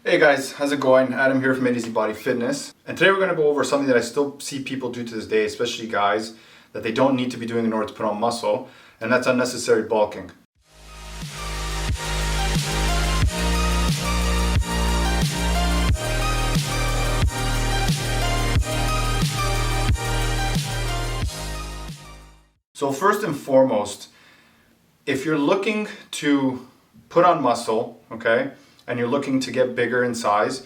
Hey guys, how's it going? Adam here from A to Z Body Fitness. And today we're going to go over something that I still see people do to this day, especially guys, that they don't need to be doing in order to put on muscle, and that's unnecessary bulking. So first and foremost, if you're looking to put on muscle, okay, and you're looking to get bigger in size,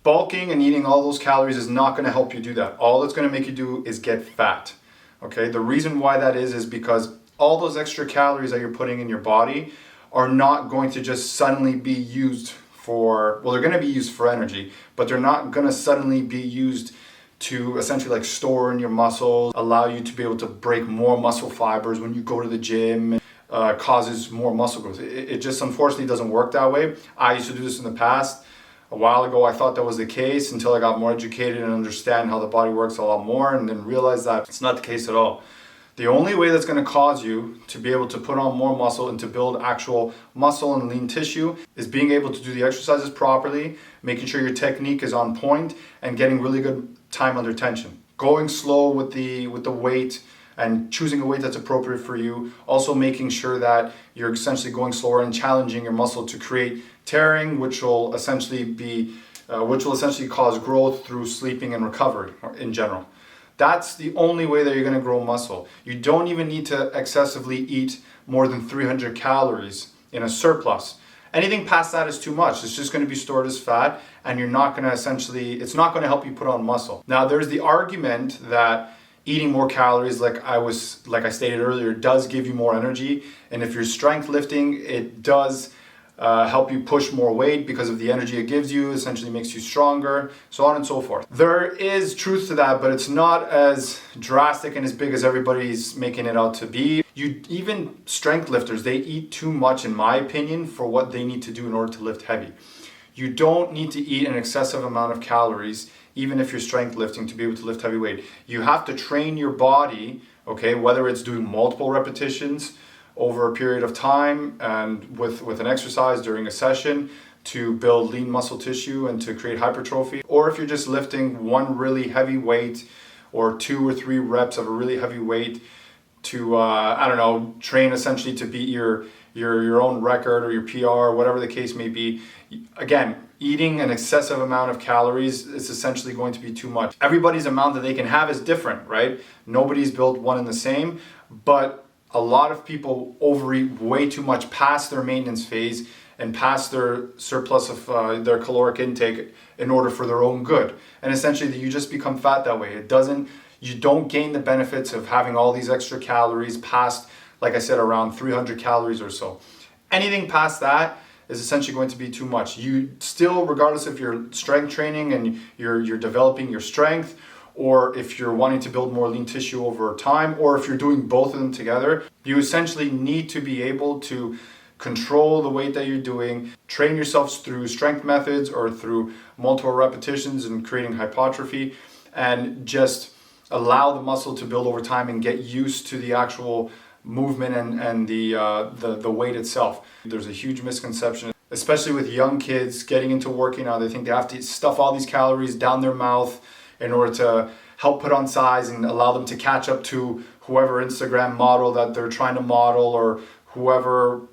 bulking and eating all those calories is not going to help you do that. All it's going to make you do is get fat. Okay, the reason why that is because all those extra calories that you're putting in your body are not going to just suddenly be used for, well, they're going to be used for energy, but they're not going to suddenly be used to essentially like store in your muscles, allow you to be able to break more muscle fibers when you go to the gym. Causes more muscle growth. It just unfortunately doesn't work that way. I used to do this in the past. A while ago I thought that was the case until I got more educated and understand how the body works a lot more, and then realized that it's not the case at all. The only way that's going to cause you to be able to put on more muscle and to build actual muscle and lean tissue is being able to do the exercises properly, making sure your technique is on point, and getting really good time under tension. Going slow with the weight and choosing a weight that's appropriate for you. Also making sure that you're essentially going slower and challenging your muscle to create tearing, which will essentially cause growth through sleeping and recovery in general. That's the only way that you're going to grow muscle. You don't even need to excessively eat more than 300 calories in a surplus. Anything past that is too much. It's just going to be stored as fat, and it's not going to help you put on muscle. Now, there's the argument that eating more calories, like I stated earlier, does give you more energy, and if you're strength lifting, it does help you push more weight because of the energy it gives you. Essentially makes you stronger, so on and so forth. There is truth to that, but it's not as drastic and as big as everybody's making it out to be. Even strength lifters, they eat too much, in my opinion, for what they need to do in order to lift heavy. You don't need to eat an excessive amount of calories, even if you're strength lifting, to be able to lift heavy weight. You have to train your body, okay, whether it's doing multiple repetitions over a period of time and with an exercise during a session to build lean muscle tissue and to create hypertrophy, or if you're just lifting one really heavy weight or 2 or 3 reps of a really heavy weight to, train essentially to beat your own record or your PR, whatever the case may be. Again, eating an excessive amount of calories is essentially going to be too much. Everybody's amount that they can have is different, right? Nobody's built one and the same, but a lot of people overeat way too much past their maintenance phase and past their surplus of their caloric intake in order for their own good. And essentially you just become fat that way. You don't gain the benefits of having all these extra calories past, like I said, around 300 calories or so. Anything past that is essentially going to be too much. You still, regardless if you're strength training and you're developing your strength, or if you're wanting to build more lean tissue over time, or if you're doing both of them together, you essentially need to be able to control the weight that you're doing, train yourselves through strength methods or through multiple repetitions and creating hypertrophy, and just allow the muscle to build over time and get used to the actual movement and the weight itself. There's a huge misconception, especially with young kids getting into working out. They think they have to stuff all these calories down their mouth in order to help put on size and allow them to catch up to whoever Instagram model that they're trying to model, or whoever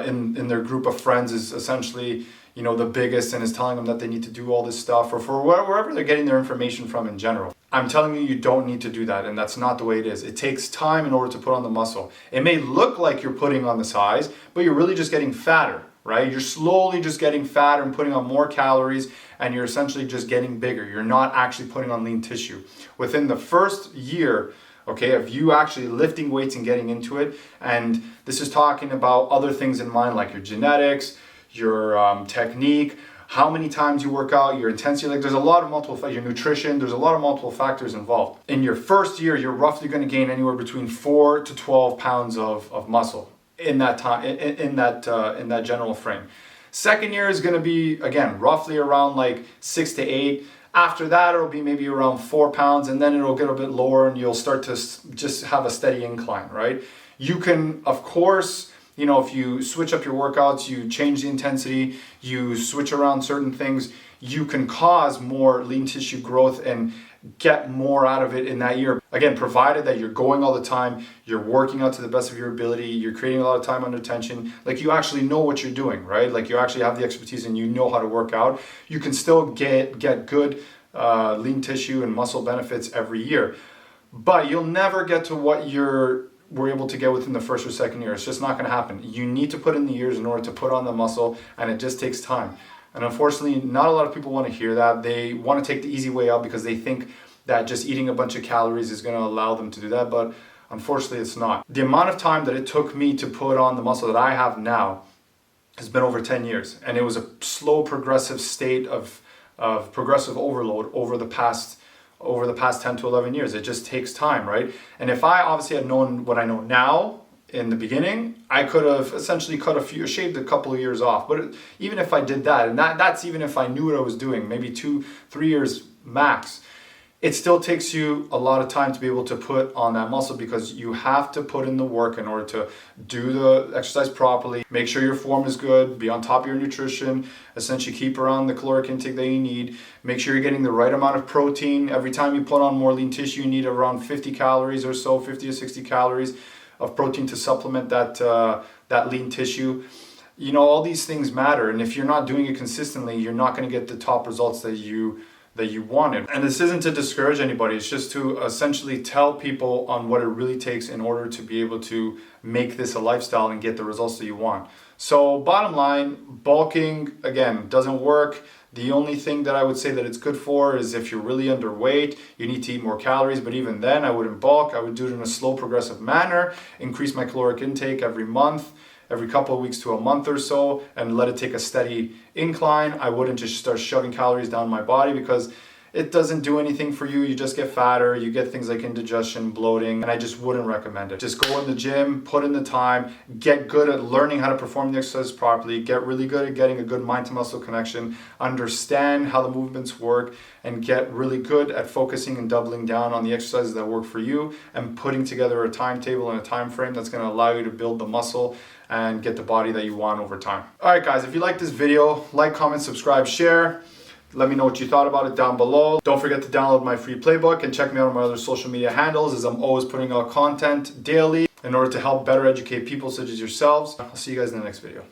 in their group of friends is essentially, the biggest and is telling them that they need to do all this stuff, or for wherever they're getting their information from in general. I'm telling you, you don't need to do that, and that's not the way it is. It takes time in order to put on the muscle. It may look like you're putting on the size, but you're really just getting fatter, right? You're slowly just getting fatter and putting on more calories, and you're essentially just getting bigger. You're not actually putting on lean tissue. Within the first year, okay, of you actually lifting weights and getting into it, and this is talking about other things in mind, like your genetics, your technique, how many times you work out, your intensity, there's a lot of your nutrition, there's a lot of multiple factors involved. In your first year, you're roughly going to gain anywhere between 4 to 12 pounds of muscle in that time, in that general frame. Second year is going to be, again, roughly around 6 to 8. After that, it'll be maybe around 4 pounds, and then it'll get a bit lower and you'll start to just have a steady incline, right? You can, of course, you know, if you switch up your workouts, you change the intensity, you switch around certain things, you can cause more lean tissue growth and get more out of it in that year. Again, provided that you're going all the time, you're working out to the best of your ability, you're creating a lot of time under tension, like you actually know what you're doing, right? Like you actually have the expertise and you know how to work out. You can still get good lean tissue and muscle benefits every year. But you'll never get to what we're able to get within the first or second year. It's just not gonna happen. You need to put in the years in order to put on the muscle, and it just takes time. And unfortunately, not a lot of people want to hear that. They want to take the easy way out because they think that just eating a bunch of calories is going to allow them to do that. But unfortunately, it's not. The amount of time that it took me to put on the muscle that I have now has been over 10 years. And it was a slow, progressive state of progressive overload over the past 10 to 11 years. It just takes time, right? And if I obviously had known what I know now, in the beginning, I could have essentially shaved a couple of years off. But even if I did that, and that's even if I knew what I was doing, maybe 2-3 years max, it still takes you a lot of time to be able to put on that muscle because you have to put in the work in order to do the exercise properly, make sure your form is good, be on top of your nutrition, essentially keep around the caloric intake that you need, make sure you're getting the right amount of protein. Every time you put on more lean tissue, you need around 50 calories or so, 50 to 60 calories of protein to supplement that lean tissue. You know, all these things matter, and if you're not doing it consistently, you're not going to get the top results that you wanted. And this isn't to discourage anybody, it's just to essentially tell people on what it really takes in order to be able to make this a lifestyle and get the results that you want. So bottom line, bulking, again, doesn't work. The only thing that I would say that it's good for is if you're really underweight, you need to eat more calories, but even then I wouldn't bulk. I would do it in a slow, progressive manner, increase my caloric intake every month, every couple of weeks to a month or so, and let it take a steady incline. I wouldn't just start shoving calories down my body because it doesn't do anything for you. You just get fatter, you get things like indigestion, bloating, and I just wouldn't recommend it. Just go in the gym, put in the time, get good at learning how to perform the exercise properly, get really good at getting a good mind to muscle connection, understand how the movements work, and get really good at focusing and doubling down on the exercises that work for you and putting together a timetable and a time frame that's going to allow you to build the muscle and get the body that you want over time. All right, guys, if you like this video, like, comment, subscribe, share. Let me know what you thought about it down below. Don't forget to download my free playbook and check me out on my other social media handles, as I'm always putting out content daily in order to help better educate people such as yourselves. I'll see you guys in the next video.